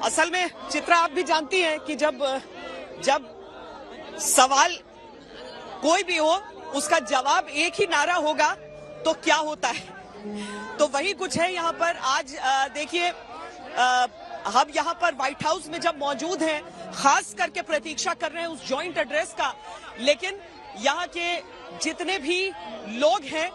असल में चित्रा आप भी जानती हैं कि जब सवाल कोई भी हो उसका जवाब एक ही नारा होगा तो क्या होता है, तो वही कुछ है यहाँ पर। आज देखिए हम यहाँ पर व्हाइट हाउस में जब मौजूद हैं, खास करके प्रतीक्षा कर रहे हैं उस जॉइंट एड्रेस का, लेकिन यहाँ के जितने भी लोग हैं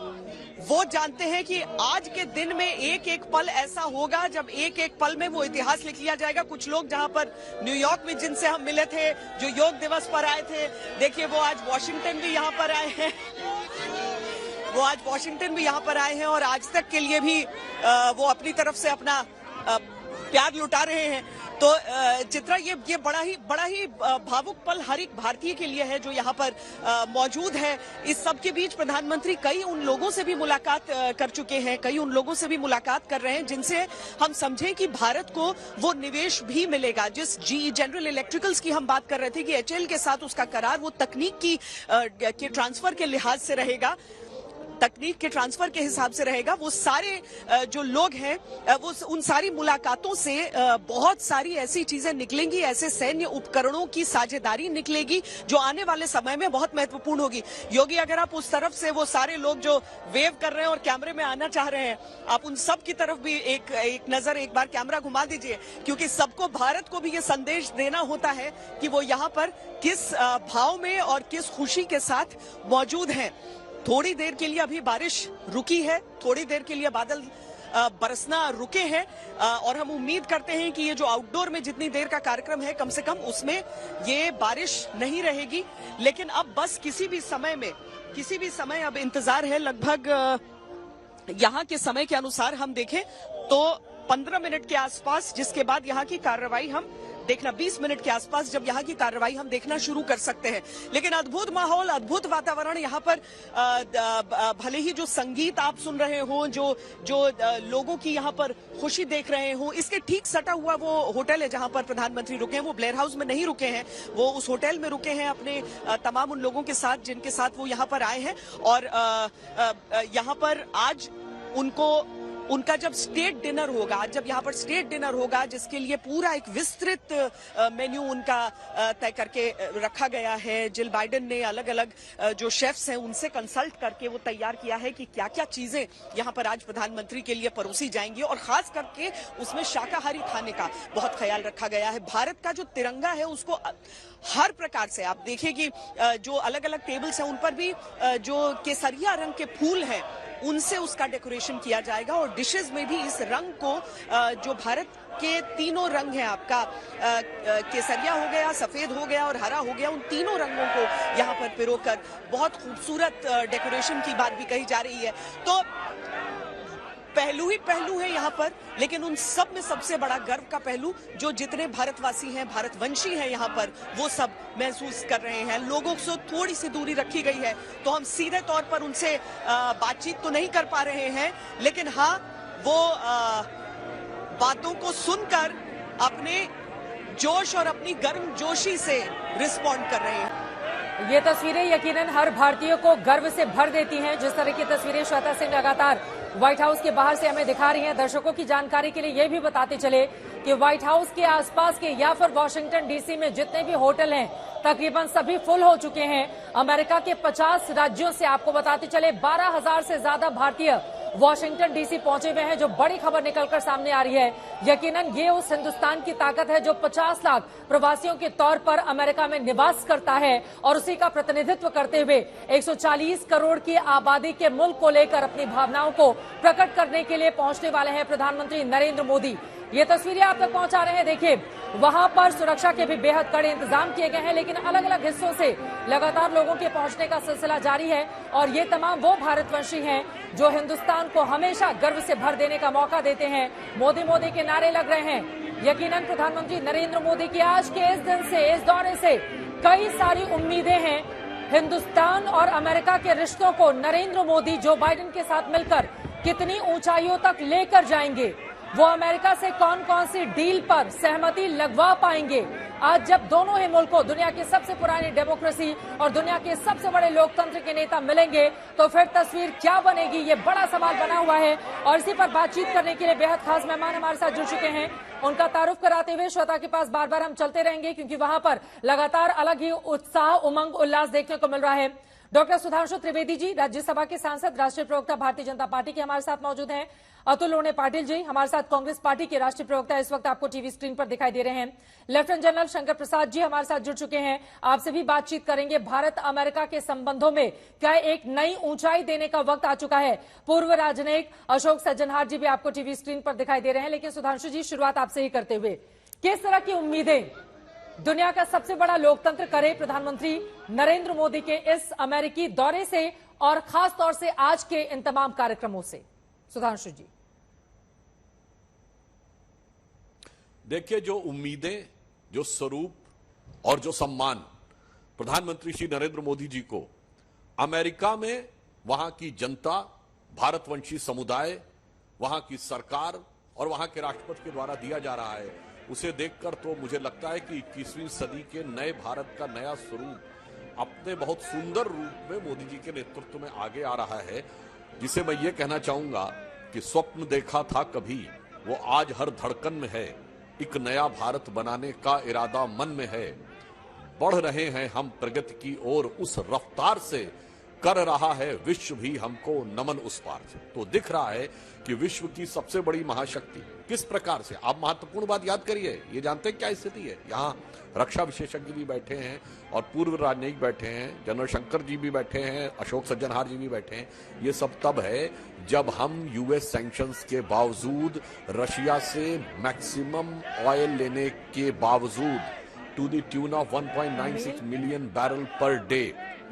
वो जानते हैं कि आज के दिन में एक एक पल ऐसा होगा जब एक एक पल में वो इतिहास लिख लिया जाएगा। कुछ लोग जहां पर न्यूयॉर्क में जिनसे हम मिले थे, जो योग दिवस पर आए थे, देखिए वो आज वॉशिंगटन भी यहां पर आए हैं, वो आज वॉशिंगटन भी यहां पर आए हैं और आज तक के लिए भी वो अपनी तरफ से अपना प्यार लुटा रहे हैं। तो चित्रा ये बड़ा ही भावुक पल हर एक भारतीय के लिए है जो यहाँ पर मौजूद है। इस सब के बीच प्रधानमंत्री कई उन लोगों से भी मुलाकात कर चुके हैं, कई उन लोगों से भी मुलाकात कर रहे हैं जिनसे हम समझें कि भारत को वो निवेश भी मिलेगा। जिस GE जनरल इलेक्ट्रिकल्स की हम बात कर रहे थे कि HL के साथ उसका करार वो तकनीक के ट्रांसफर के लिहाज से रहेगा, तकनीक के ट्रांसफर के हिसाब से रहेगा। वो सारे जो लोग हैं वो उन सारी मुलाकातों से बहुत सारी ऐसी चीजें निकलेंगी, ऐसे सैन्य उपकरणों की साझेदारी निकलेगी जो आने वाले समय में बहुत महत्वपूर्ण होगी। योगी, अगर आप उस तरफ से वो सारे लोग जो वेव कर रहे हैं और कैमरे में आना चाह रहे हैं, आप उन सब की तरफ भी एक नजर एक बार कैमरा घुमा दीजिए, क्योंकि सबको, भारत को भी ये संदेश देना होता है कि वो यहाँ पर किस भाव में और किस खुशी के साथ मौजूद हैं। थोड़ी देर के लिए अभी बारिश रुकी है, थोड़ी देर के लिए बादल बरसना रुके हैं और हम उम्मीद करते हैं कि ये जो आउटडोर में जितनी देर का कार्यक्रम है कम से कम उसमें ये बारिश नहीं रहेगी। लेकिन अब बस किसी भी समय अब इंतजार है। लगभग यहाँ के समय के अनुसार हम देखें तो 15 मिनट के आसपास, जिसके बाद यहाँ की कार्रवाई हम देखना 20 मिनट के आसपास जब यहाँ की कार्रवाई हम देखना शुरू कर सकते हैं। लेकिन अद्भुत माहौल, अद्भुत वातावरण यहाँ पर, भले ही जो संगीत आप सुन रहे हो, जो लोगों की यहाँ पर खुशी देख रहे हो, इसके ठीक सटा हुआ वो होटल है जहाँ पर प्रधानमंत्री रुके हैं। वो ब्लेयर हाउस में नहीं रुके हैं, वो उस होटल में रुके हैं अपने तमाम उन लोगों के साथ जिनके साथ वो यहाँ पर आए हैं। और यहाँ पर आज उनका जब स्टेट डिनर होगा, जब यहाँ पर स्टेट डिनर होगा, जिसके लिए पूरा एक विस्तृत मेन्यू उनका तय करके रखा गया है। जिल बाइडेन ने अलग अलग जो शेफ्स हैं उनसे कंसल्ट करके वो तैयार किया है कि क्या क्या चीजें यहाँ पर आज प्रधानमंत्री के लिए परोसी जाएंगी, और खास करके उसमें शाकाहारी खाने का बहुत ख्याल रखा गया है। भारत का जो तिरंगा है उसको हर प्रकार से आप देखिए कि जो अलग अलग टेबल्स हैं उन पर भी जो केसरिया रंग के फूल हैं उनसे उसका डेकोरेशन किया जाएगा, और डिशेस में भी इस रंग को, जो भारत के तीनों रंग हैं, आपका केसरिया हो गया, सफेद हो गया और हरा हो गया, उन तीनों रंगों को यहाँ पर पिरोकर बहुत खूबसूरत डेकोरेशन की बात भी कही जा रही है। तो पहलू ही पहलू है यहाँ पर, लेकिन उन सब में सबसे बड़ा गर्व का पहलू जो जितने भारतवासी हैं, भारतवंशी हैं यहाँ पर, वो सब महसूस कर रहे हैं। लोगों से थोड़ी सी दूरी रखी गई है तो हम सीधे तौर पर उनसे बातचीत तो नहीं कर पा रहे हैं, लेकिन हाँ वो बातों को सुनकर अपने जोश और अपनी गर्मजोशी से रिस्पॉन्ड कर रहे हैं। ये तस्वीरें यकीनन हर भारतीय को गर्व से भर देती हैं। जिस तरह की तस्वीरें श्वेता सिंह लगातार व्हाइट हाउस के बाहर से हमें दिखा रही हैं। दर्शकों की जानकारी के लिए ये भी बताते चले कि व्हाइट हाउस के आसपास के या फिर वॉशिंगटन DC में जितने भी होटल हैं तकरीबन सभी फुल हो चुके हैं। अमेरिका के 50 राज्यों से आपको बताते चले 12,000 से ज्यादा भारतीय वॉशिंगटन DC पहुंचे हुए हैं, जो बड़ी खबर निकलकर सामने आ रही है। यकीनन ये उस हिंदुस्तान की ताकत है जो 50 लाख प्रवासियों के तौर पर अमेरिका में निवास करता है, और उसी का प्रतिनिधित्व करते हुए 140 करोड़ की आबादी के मुल्क को लेकर अपनी भावनाओं को प्रकट करने के लिए पहुंचने वाले हैं प्रधानमंत्री नरेंद्र मोदी। ये तस्वीरें आप तक पहुंचा रहे हैं। देखिए वहां पर सुरक्षा के भी बेहद कड़े इंतजाम किए गए हैं, लेकिन अलग अलग हिस्सों से लगातार लोगों के पहुंचने का सिलसिला जारी है। और ये तमाम वो भारतवंशी हैं जो हिंदुस्तान को हमेशा गर्व से भर देने का मौका देते हैं। मोदी मोदी के नारे लग रहे हैं। यकीनन प्रधानमंत्री नरेंद्र मोदी की आज के इस दिन से, इस दौरे से कई सारी उम्मीदें हैं। हिंदुस्तान और अमेरिका के रिश्तों को नरेंद्र मोदी जो बाइडेन के साथ मिलकर कितनी ऊंचाइयों तक लेकर जाएंगे, वो अमेरिका से कौन कौन सी डील पर सहमति लगवा पाएंगे। आज जब दोनों ही मुल्कों, दुनिया की सबसे पुरानी डेमोक्रेसी और दुनिया के सबसे बड़े लोकतंत्र के नेता मिलेंगे तो फिर तस्वीर क्या बनेगी, ये बड़ा सवाल बना हुआ है। और इसी पर बातचीत करने के लिए बेहद खास मेहमान हमारे साथ जुड़ चुके हैं। उनका तारुफ कराते हुए श्वेता के पास बार बार हम चलते रहेंगे, क्योंकि वहां पर लगातार अलग ही उत्साह, उमंग, उल्लास देखने को मिल रहा है। डॉक्टर सुधांशु त्रिवेदी जी, राज्यसभा के सांसद, राष्ट्रीय प्रवक्ता भारतीय जनता पार्टी के हमारे साथ मौजूद हैं। अतुल लोने पाटिल जी हमारे साथ, कांग्रेस पार्टी के राष्ट्रीय प्रवक्ता, इस वक्त आपको टीवी स्क्रीन पर दिखाई दे रहे हैं। लेफ्टिनेंट जनरल शंकर प्रसाद जी हमारे साथ जुड़ चुके हैं, आपसे भी बातचीत करेंगे। भारत अमेरिका के संबंधों में क्या एक नई ऊंचाई देने का वक्त आ चुका है। पूर्व राजनयिक अशोक सज्जनहार जी भी आपको टीवी स्क्रीन पर दिखाई दे रहे हैं। लेकिन सुधांशु जी, शुरुआत आपसे ही करते हुए, किस तरह की उम्मीदें दुनिया का सबसे बड़ा लोकतंत्र करे प्रधानमंत्री नरेंद्र मोदी के इस अमेरिकी दौरे से, और खास तौर से आज के इन तमाम कार्यक्रमों से? सुधांशु जी। देखिए, जो उम्मीदें, जो स्वरूप और जो सम्मान प्रधानमंत्री श्री नरेंद्र मोदी जी को अमेरिका में वहां की जनता, भारतवंशी समुदाय, वहां की सरकार और वहां के राष्ट्रपति के द्वारा दिया जा रहा है, उसे देखकर तो मुझे लगता है कि 21वीं सदी के नए भारत का नया स्वरूप अपने बहुत सुंदर रूप में मोदी जी के नेतृत्व में आगे आ रहा है, जिसे मैं ये कहना चाहूंगा कि स्वप्न देखा था कभी, वो आज हर धड़कन में है। एक नया भारत बनाने का इरादा मन में है। बढ़ रहे हैं हम प्रगति की ओर, उस रफ्तार से कर रहा है विश्व भी हमको नमन उस पार से। तो दिख रहा है कि विश्व की सबसे बड़ी महाशक्ति किस प्रकार से, आप महत्वपूर्ण बात याद करिए, ये जानते हैं क्या स्थिति है। यहाँ रक्षा विशेषज्ञ भी बैठे हैं और पूर्व राजनयिक बैठे हैं, जनरल शंकर जी भी बैठे हैं, अशोक सज्जनहार जी भी बैठे हैं। ये सब तब है जब हम यूएस सैंक्शंस के बावजूद, रशिया से मैक्सिमम ऑयल लेने के बावजूद, to the tune of 1.96 million barrel per day,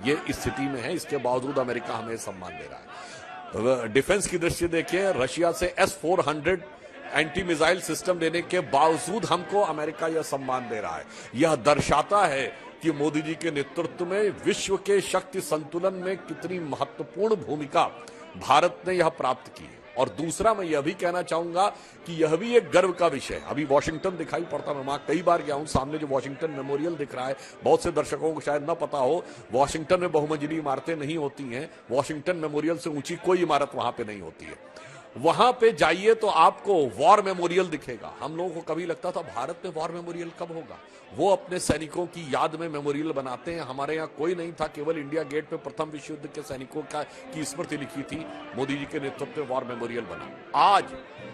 ये स्थिति में है। इसके बावजूद अमेरिका हमें सम्मान दे रहा है। डिफेंस की दृष्टि देखिए, रशिया से S-400 एंटी मिसाइल सिस्टम लेने के बावजूद हमको अमेरिका यह सम्मान दे रहा है। यह दर्शाता है कि मोदी जी के नेतृत्व में विश्व के शक्ति संतुलन में कितनी महत्वपूर्ण भूमिका भारत ने यह प्राप्त की है। और दूसरा, मैं यह भी कहना चाहूंगा कि यह भी एक गर्व का विषय है। अभी वॉशिंगटन दिखाई पड़ता, मैं वहां कई बार गया हूं, सामने जो वॉशिंगटन मेमोरियल दिख रहा है, बहुत से दर्शकों को शायद न पता हो, वॉशिंगटन में बहुमंजिली इमारतें नहीं होती हैं। वॉशिंगटन मेमोरियल से ऊंची कोई इमारत वहां पे नहीं होती है। वहां पे जाइए तो आपको वॉर मेमोरियल दिखेगा। हम लोगों को कभी लगता था भारत में वॉर मेमोरियल कब होगा, वो अपने सैनिकों की याद में मेमोरियल बनाते हैं। हमारे यहाँ कोई नहीं था, केवल इंडिया गेट पे प्रथम विश्व युद्ध के सैनिकों की स्मृति लिखी थी, मोदी जी के नेतृत्व में वॉर मेमोरियल बना। आज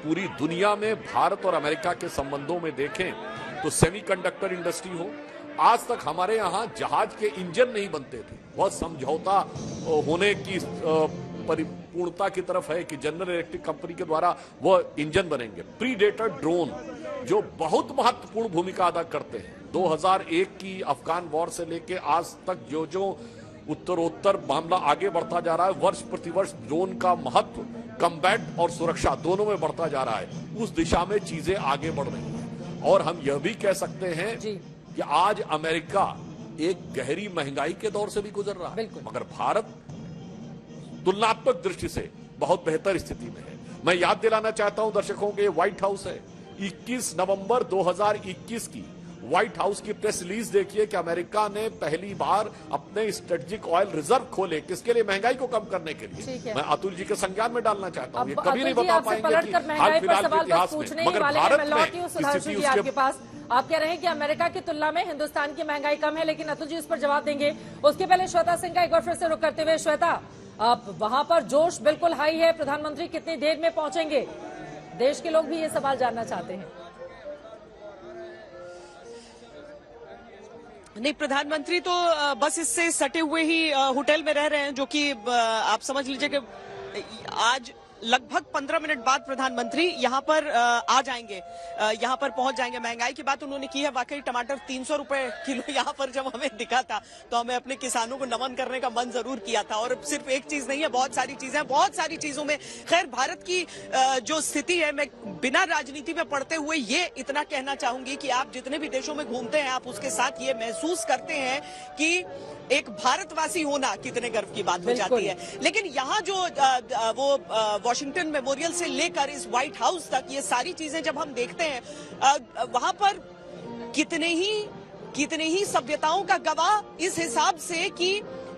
पूरी दुनिया में भारत और अमेरिका के संबंधों में देखें तो सेमीकंडक्टर इंडस्ट्री हो, आज तक हमारे यहाँ जहाज के इंजन नहीं बनते थे। बहुत समझौता होने की परिपूर्णता की तरफ है कि जनरल इलेक्ट्रिक कंपनी के द्वारा वो इंजन बनेंगे। प्रीडेटर ड्रोन जो बहुत महत्वपूर्ण भूमिका अदा करते हैं, 2001 की अफगान वॉर से लेके आज तक जो जो उत्तरोत्तर मामला आगे बढ़ता जा रहा है, वर्ष प्रतिवर्ष ड्रोन का महत्व कम्बैट और सुरक्षा दोनों में बढ़ता जा रहा है। उस दिशा में चीजें आगे बढ़ रही हैं। और हम यह भी कह सकते हैं कि आज अमेरिका एक गहरी महंगाई के दौर से भी गुजर रहा है, मगर भारत तुलनात्मक दृष्टि से बहुत बेहतर स्थिति में है। मैं याद दिलाना चाहता हूं दर्शकों के, व्हाइट हाउस है, 21 नवंबर 2021 की व्हाइट हाउस की प्रेस रिलीज देखिए कि अमेरिका ने पहली बार अपने स्ट्रेटेजिक ऑयल रिजर्व खोले। किसके लिए? महंगाई को कम करने के लिए। मैं अतुल जी के संज्ञान में डालना चाहता हूं, ये कभी नहीं बता पाएंगे कि हाल फिलहाल के इतिहास में, मगर भारत में स्थिति उसके पास। आप कह रहे हैं कि अमेरिका की तुलना में हिंदुस्तान की महंगाई कम है, लेकिन अतुल जी उस पर जवाब देंगे। उसके पहले श्वेता सिंह का एक बार फिर से रुख करते हुए, श्वेता, अब वहां पर जोश बिल्कुल हाई है, प्रधानमंत्री कितनी देर में पहुंचेंगे? देश के लोग भी ये सवाल जानना चाहते हैं। नहीं, प्रधानमंत्री तो बस इससे सटे हुए ही होटल में रह रहे हैं, जो कि आप समझ लीजिए कि आज लगभग 15 मिनट बाद प्रधानमंत्री यहाँ पर आ जाएंगे, यहाँ पर पहुंच जाएंगे। महंगाई की बात उन्होंने की है, वाकई टमाटर 300 रुपए किलो यहाँ पर जब हमें दिखा था तो हमें अपने किसानों को नमन करने का मन जरूर किया था। और सिर्फ एक चीज नहीं है, बहुत सारी चीजें हैं, बहुत सारी चीजों में। खैर, भारत की जो स्थिति है, मैं बिना राजनीति में पढ़ते हुए ये इतना कहना चाहूंगी कि आप जितने भी देशों में घूमते हैं, आप उसके साथ ये महसूस करते हैं कि एक भारतवासी होना कितने गर्व की बात हो जाती है। लेकिन यहाँ जो वो वॉशिंगटन मेमोरियल से लेकर इस व्हाइट हाउस तक, ये सारी चीजें जब हम देखते हैं वहां पर कितने ही सभ्यताओं का गवाह इस हिसाब से कि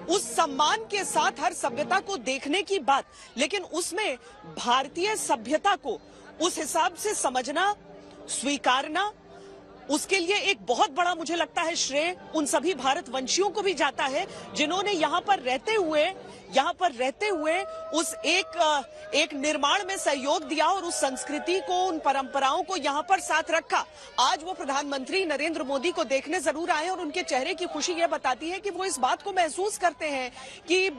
उस सम्मान के साथ हर सभ्यता को देखने की बात, लेकिन उसमें भारतीय सभ्यता को उस हिसाब से समझना, स्वीकारना, उसके लिए एक बहुत बड़ा मुझे लगता है श्रेय उन सभी भारतवंशियों को भी जाता है जिन्होंने यहाँ पर रहते हुए उस एक निर्माण में सहयोग दिया और उस संस्कृति को, उन परंपराओं को यहाँ पर साथ रखा। आज वो प्रधानमंत्री नरेंद्र मोदी को देखने जरूर आए और उनके चेहरे की खुशी यह बताती है कि वो इस बात को महसूस करते हैं कि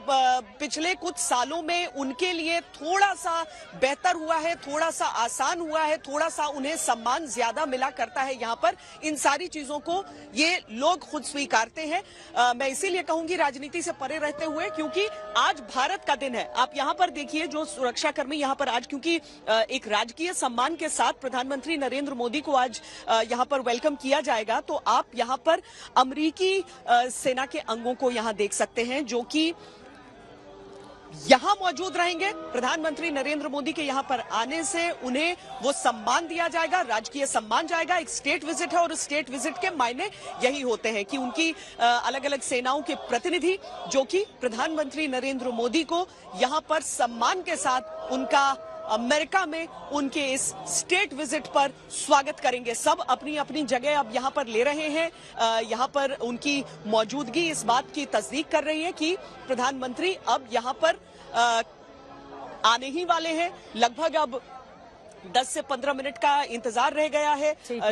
पिछले कुछ सालों में उनके लिए थोड़ा सा बेहतर हुआ है, थोड़ा सा आसान हुआ है, थोड़ा सा उन्हें सम्मान ज्यादा मिला करता है यहाँ पर। इन सारी चीजों को ये लोग खुद स्वीकारते हैं। मैं इसीलिए कहूंगी राजनीति से परे रहते हुए, क्योंकि आज भारत का दिन है। आप यहाँ पर देखिए जो सुरक्षाकर्मी यहाँ पर आज, क्योंकि एक राजकीय सम्मान के साथ प्रधानमंत्री नरेंद्र मोदी को आज यहाँ पर वेलकम किया जाएगा, तो आप यहाँ पर अमेरिकी सेना के अंगों को यहाँ देख सकते हैं जो कि यहां मौजूद रहेंगे। प्रधानमंत्री नरेंद्र मोदी के यहां पर आने से उन्हें वो सम्मान दिया जाएगा, राजकीय सम्मान जाएगा। एक स्टेट विजिट है और स्टेट विजिट के मायने यही होते हैं कि उनकी अलग अलग सेनाओं के प्रतिनिधि जो कि प्रधानमंत्री नरेंद्र मोदी को यहां पर सम्मान के साथ उनका अमेरिका में उनके इस स्टेट विजिट पर स्वागत करेंगे। सब अपनी अपनी जगह अब यहाँ पर ले रहे हैं। यहाँ पर उनकी मौजूदगी इस बात की तस्दीक कर रही है कि प्रधानमंत्री अब यहाँ पर आने ही वाले हैं। लगभग अब 10 से 15 मिनट का इंतजार रह गया है।